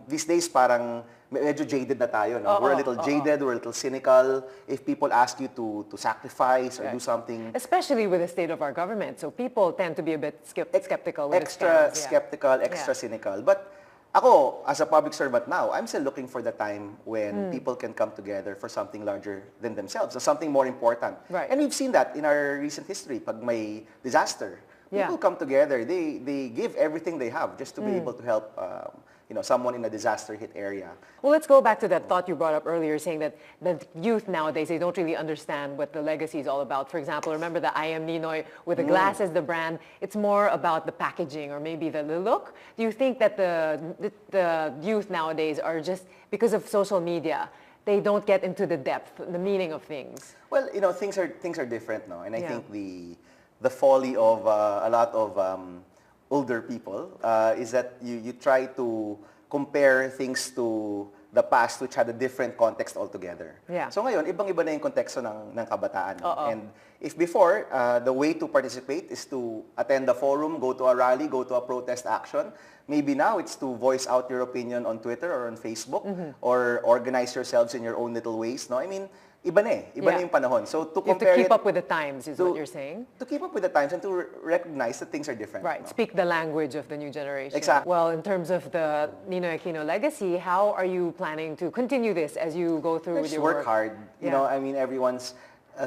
these days parang medyo jaded na tayo. No? We're a little jaded, we're a little cynical. If people ask you to sacrifice or do something. Especially with the state of our government. So people tend to be a bit skeptical. Extra skeptical, extra cynical. But ako, as a public servant now, I'm still looking for the time when people can come together for something larger than themselves, or something more important. And we've seen that in our recent history. Pag may disaster, people come together, they give everything they have just to be able to help someone in a disaster-hit area. Well, let's go back to that thought you brought up earlier, saying that the youth nowadays, they don't really understand what the legacy is all about. For example, remember the I Am Ninoy with the glass as the brand? It's more about the packaging or maybe the look. Do you think that the youth nowadays are just, because of social media, they don't get into the depth, the meaning of things? Well, things are different, no? And I think the folly of a lot of older people is that you try to compare things to the past which had a different context altogether. So ngayon, ibang-iba na yung konteksto ng kabataan. And if before, the way to participate is to attend a forum, go to a rally, go to a protest action, maybe now it's to voice out your opinion on Twitter or on Facebook or organize yourselves in your own little ways. No? I mean, iba na eh. Iba na Yeah. yung panahon. So to You have to compare keep it, up with the times, is what you're saying? to keep up with the times and to recognize that things are different. Right, no? speak the language of the new generation. Exactly. Well, in terms of the Ninoy Aquino legacy, how are you planning to continue this as you go through with Just your work hard. You Yeah. know, I mean, everyone's,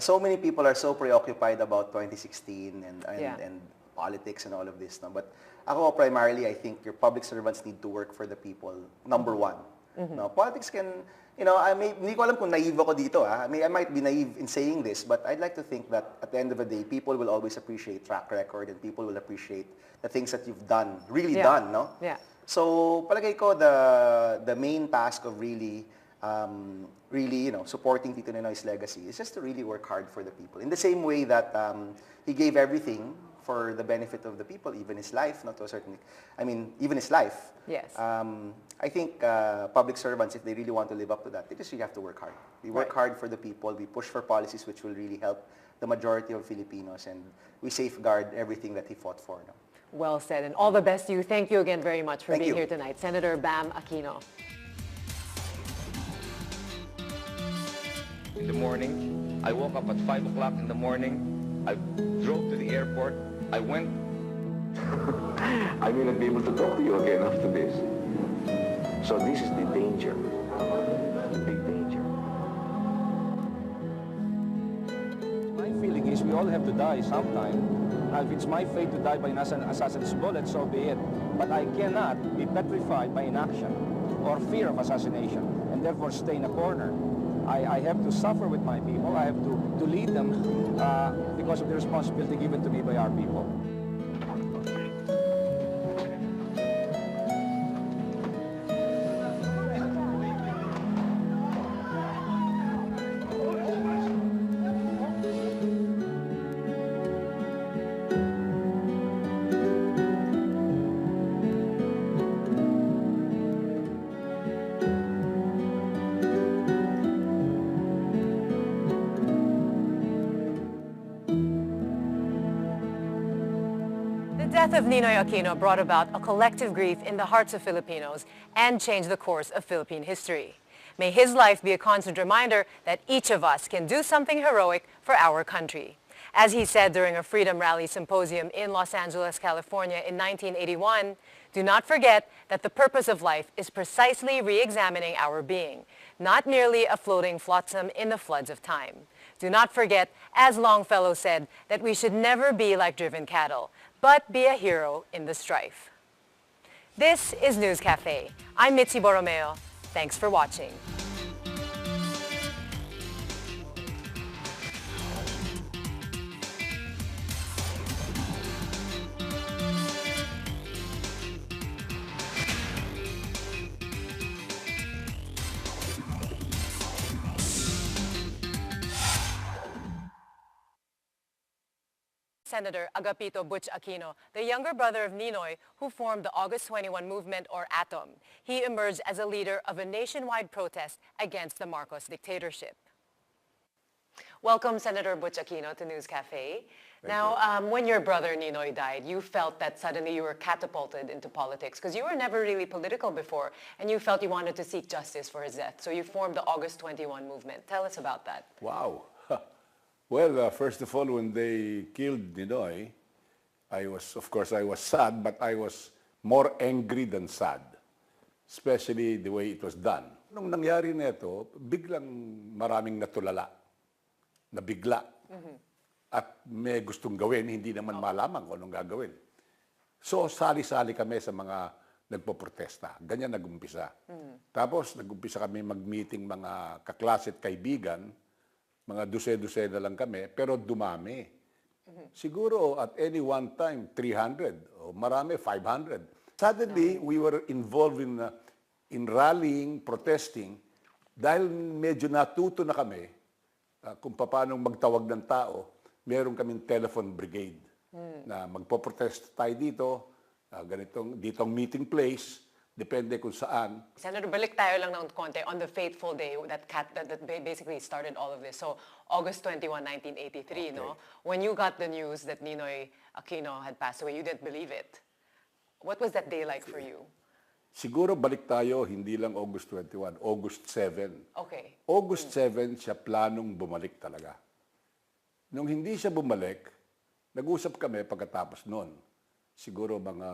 so many people are so preoccupied about 2016 Yeah. and politics and all of this. No? But ako, primarily, I think your public servants need to work for the people, number one. No? Politics can, you know, hindi ko alam kung naive ako dito. I mean, I might be naive in saying this, but I'd like to think that at the end of the day, people will always appreciate track record and people will appreciate the things that you've done, really Yeah. done, no? Yeah. So, palagay ko, the main task of really, you know, supporting Tito Ninoy's legacy is just to really work hard for the people. In the same way that he gave everything for the benefit of the people, even his life, not to a certain, I mean, even his life. Yes. I think public servants, if they really want to live up to that, they just really have to work hard. We work Right. hard for the people. We push for policies which will really help the majority of Filipinos, and we safeguard everything that he fought for. No? Well said, and all the best to you. Thank you again very much for Thank being you. here tonight. Senator Bam Aquino. In the morning, I woke up at 5 o'clock in the morning. I drove to the airport. I went. I may not be able to talk to you again after this. So this is the danger, the big danger. My feeling is we all have to die sometime. If it's my fate to die by an assassin's bullet, so be it. But I cannot be petrified by inaction or fear of assassination and therefore stay in a corner. I have to suffer with my people. I have to lead them because of the responsibility given to me by our people. The death of Ninoy Aquino brought about a collective grief in the hearts of Filipinos and changed the course of Philippine history. May his life be a constant reminder that each of us can do something heroic for our country. As he said during a Freedom Rally Symposium in Los Angeles, California in 1981, do not forget that the purpose of life is precisely re-examining our being, not merely a floating flotsam in the floods of time. Do not forget, as Longfellow said, that we should never be like driven cattle, but be a hero in the strife. This is News Café. I'm Mitzi Borromeo. Thanks for watching. Senator Agapito Butch Aquino, the younger brother of Ninoy, who formed the August 21 movement, or ATOM. He emerged as a leader of a nationwide protest against the Marcos dictatorship. Welcome, Senator Butch Aquino, to News Cafe. When your brother Ninoy died, you felt that suddenly you were catapulted into politics because you were never really political before, and you felt you wanted to seek justice for his death. So you formed the August 21 movement. Tell us about that. Wow. Well, first of all, when they killed Ninoy, of course, I was sad, but I was more angry than sad, especially the way it was done. Nung nangyari nito, biglang maraming natulala, nabigla, at may gustong gawin, hindi naman malaman kung anong gagawin. So, sali-sali kami sa mga nagpoprotesta. Ganyan nag-umpisa. Tapos, nag-umpisa kami mag-meeting mga kaklase at kaibigan, mga duse-duse na lang kami, pero dumami. Siguro at any one time, 300, o marami, 500. Suddenly, we were involved in rallying, protesting, dahil medyo natuto na kami kung paano magtawag ng tao, meron kaming telephone brigade na magpo-protest tayo dito, ditong meeting place, depende kung saan. Senator, balik tayo lang ng konti on the fateful day that basically started all of this. So, August 21, 1983, okay. No? When you got the news that Ninoy Aquino had passed away, you didn't believe it. What was that day like for you? Siguro balik tayo, hindi lang August 21, August 7. Okay. August 7, siya planong bumalik talaga. Nung hindi siya bumalik, nag-usap kami pagkatapos noon. Siguro mga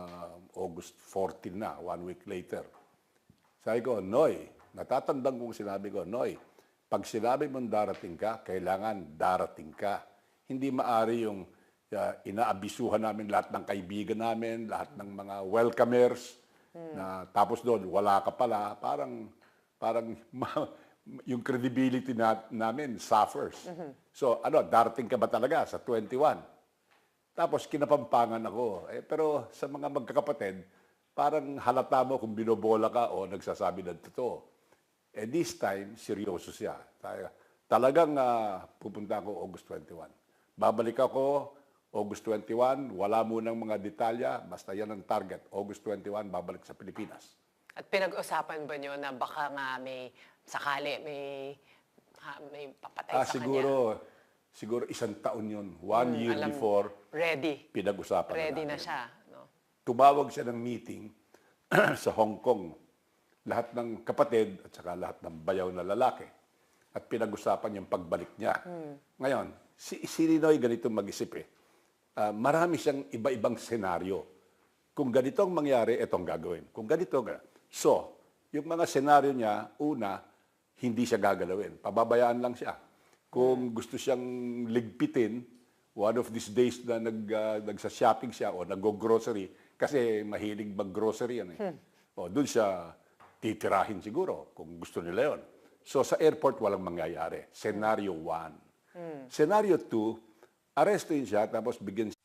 August 14 na, 1 week later. Sabi ko, Noy, natatandang kong sinabi ko, Noy, pag sinabi mong darating ka, kailangan darating ka. Hindi maari yung inaabisuhan namin lahat ng kaibigan namin, lahat ng mga welcomers, na tapos doon, wala ka pala, parang yung credibility namin suffers. So, darating ka ba talaga sa 21? Tapos kinapampangan ako. Pero sa mga magkakapatid, parang halata mo kung binobola ka o nagsasabi ng totoo. This time, seryoso siya. Talagang pupunta ako August 21. Babalik ako August 21, wala munang mga detalya, basta yan ang target. August 21, babalik sa Pilipinas. At pinag-usapan ba nyo na baka nga may sakali, may papatay sa kanya? Siguro 1 taon yun. 1 year before, ready. pinag-usapan Ready na natin. siya. No? Tumawag siya ng meeting sa Hong Kong. Lahat ng kapatid at saka lahat ng bayaw na lalaki. At pinag-usapan yung pagbalik niya. Ngayon, si Ninoy ganito mag-isip eh. Marami siyang iba-ibang senaryo. Kung ganito ang mangyari, ito ang gagawin. Kung ganito, so, yung mga senaryo niya, una, hindi siya gagalawin. Pababayaan lang siya. Kung gusto siyang ligpitin, one of these days na nagsa-shopping siya o nag-grocery, kasi mahilig mag-grocery yan eh. O, doon siya titirahin siguro, kung gusto nila yon. So, sa airport, walang mangyayari. Scenario 1. Scenario 2, arestuin siya, tapos bigyan.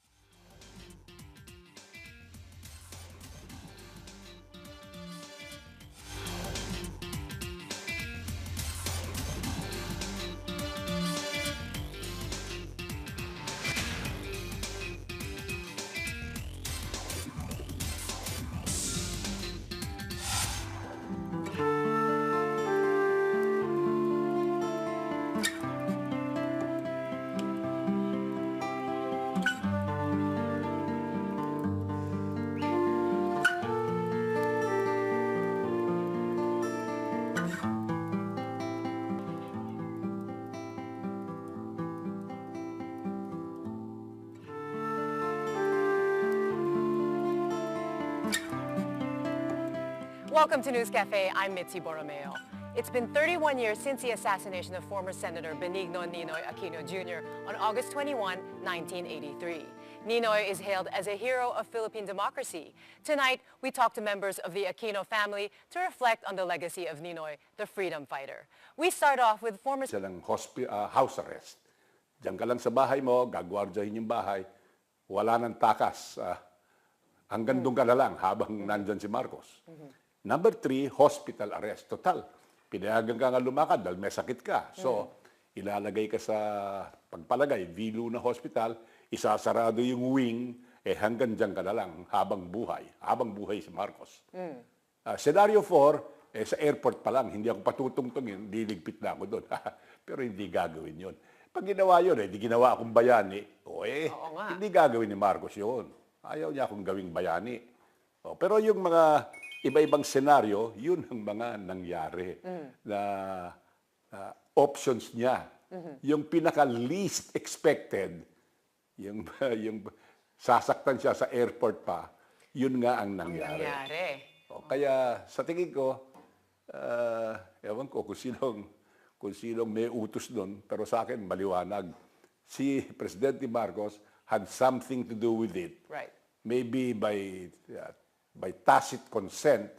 Welcome to News Café. I'm Mitzi Borromeo. It's been 31 years since the assassination of former Senator Benigno Ninoy Aquino Jr. on August 21, 1983. Ninoy is hailed as a hero of Philippine democracy. Tonight, we talk to members of the Aquino family to reflect on the legacy of Ninoy, the freedom fighter. We start off with former... Silang house arrest. Diyan ka lang sa bahay mo, gagwardyahin yung bahay, wala nang takas. Hanggang doon ka na lang habang nandyan si Marcos. Number 3, hospital arrest. Total, pinayagan ka nga lumakad dahil may sakit ka. So, ilalagay ka sa pagpalagay, Vilu na hospital, isasarado yung wing, hanggang dyan ka na lang habang buhay si Marcos. Scenario 4, sa airport pa lang, hindi ako patutungtungin, liligpit na ako doon. Pero hindi gagawin yun. Pag ginawa yun, di ginawa akong bayani, hindi gagawin ni Marcos yun. Ayaw niya akong gawing bayani. Pero yung mga iba-ibang senaryo, yun ang mga nangyari na options niya. Yung pinaka-least expected, yung sasaktan siya sa airport pa, yun nga ang nangyari. Kaya sa tingin ko, ewan ko kung sinong may utos doon, pero sa akin maliwanag. Si Presidente Marcos had something to do with it. Right. Maybe by tacit consent